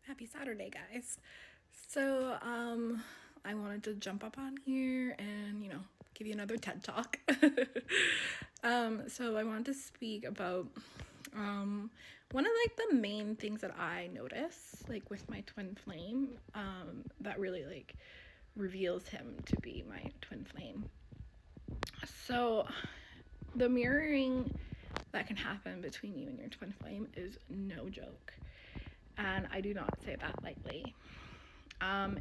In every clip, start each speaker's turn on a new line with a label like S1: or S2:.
S1: Happy Saturday, guys. So, I wanted to jump up on here and, give you another TED Talk. So I wanted to speak about one of the main things that I notice with my twin flame that really reveals him to be my twin flame. So the mirroring that can happen between you and your twin flame is no joke. And I do not say that lightly.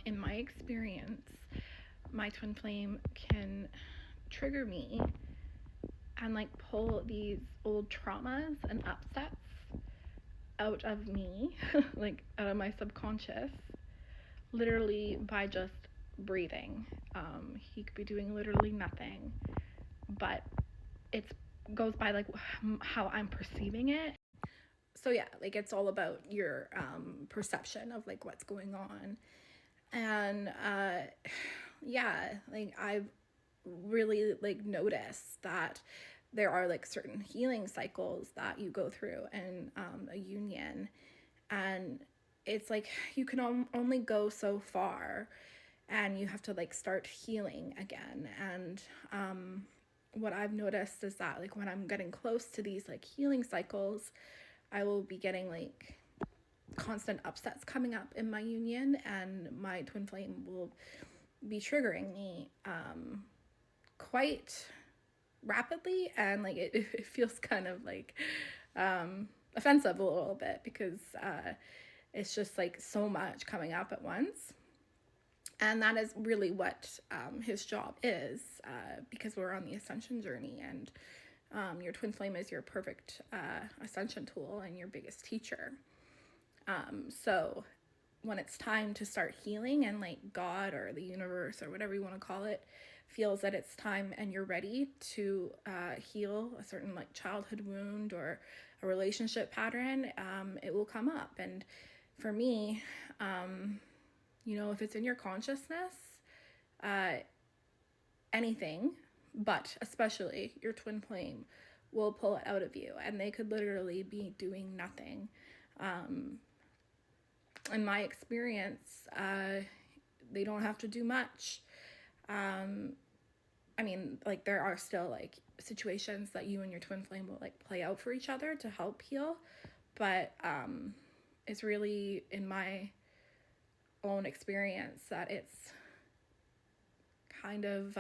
S1: In my experience, my twin flame can trigger me and pull these old traumas and upsets out of me, out of my subconscious, literally by just breathing. He could be doing literally nothing, but it goes by how I'm perceiving it. So yeah, it's all about your perception of what's going on. And yeah, I've really noticed that there are certain healing cycles that you go through in a union, and it's you can only go so far, and you have to start healing again. And what I've noticed is that when I'm getting close to these healing cycles, I will be getting constant upsets coming up in my union, and my twin flame will be triggering me quite rapidly, and it feels kind of offensive a little bit, because it's just so much coming up at once. And that is really what his job is, because we're on the ascension journey, and your twin flame is your perfect ascension tool and your biggest teacher. So when it's time to start healing, and God or the universe or whatever you want to call it feels that it's time and you're ready to heal a certain childhood wound or a relationship pattern, it will come up. And for me, if it's in your consciousness, anything, but especially your twin flame, will pull it out of you, and they could literally be doing nothing. In my experience, they don't have to do much. There are still situations that you and your twin flame will play out for each other to help heal, but it's really, in my own experience, that it's kind of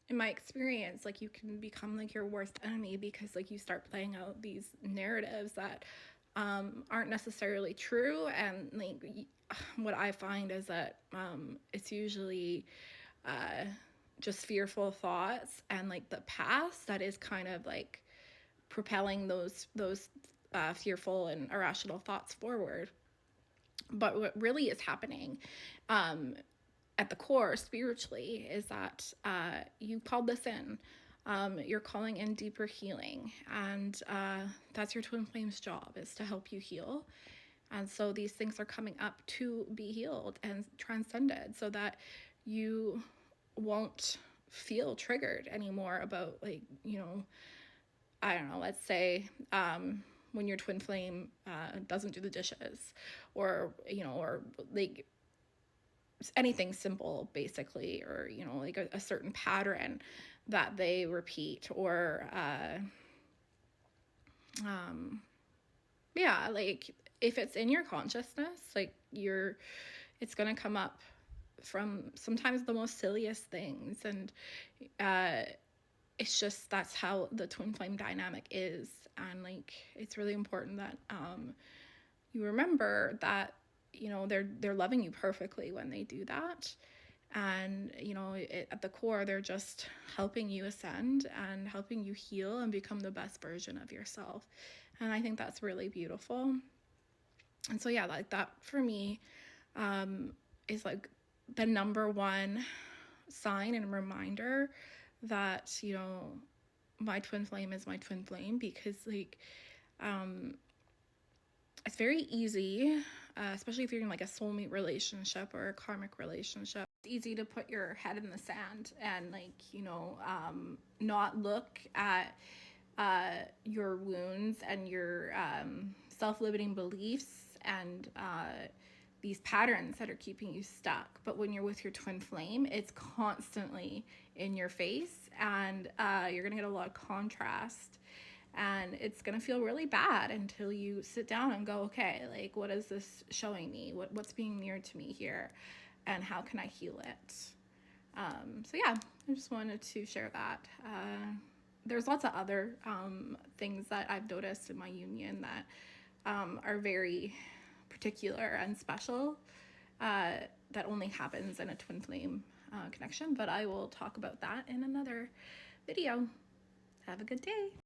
S1: in my experience, you can become your worst enemy, because you start playing out these narratives that aren't necessarily true. And what I find is that it's usually just fearful thoughts and the past that is kind of propelling those fearful and irrational thoughts forward. But what really is happening at the core spiritually is that you called this in. You're calling in deeper healing, and that's your twin flame's job, is to help you heal. And so these things are coming up to be healed and transcended, so that you won't feel triggered anymore about I don't know, let's say when your twin flame doesn't do the dishes, or anything simple, basically, or a certain pattern that they repeat, or if it's in your consciousness, it's gonna come up from sometimes the most silliest things. And it's just, that's how the twin flame dynamic is. And it's really important that you remember that they're loving you perfectly when they do that. And at the core, they're just helping you ascend and helping you heal and become the best version of yourself. And I think that's really beautiful. And so yeah, that for me is the number one sign and reminder that my twin flame is my twin flame, because it's very easy, especially if you're in a soulmate relationship or a karmic relationship. It's easy to put your head in the sand and not look at your wounds and your self-limiting beliefs and these patterns that are keeping you stuck. But when you're with your twin flame, it's constantly in your face, and you're gonna get a lot of contrast, and it's gonna feel really bad until you sit down and go, okay, like, what is this showing me? What's being mirrored to me here, and how can I heal it? So yeah, I just wanted to share that. There's lots of other things that I've noticed in my union that are very particular and special, that only happens in a twin flame connection, but I will talk about that in another video. Have a good day.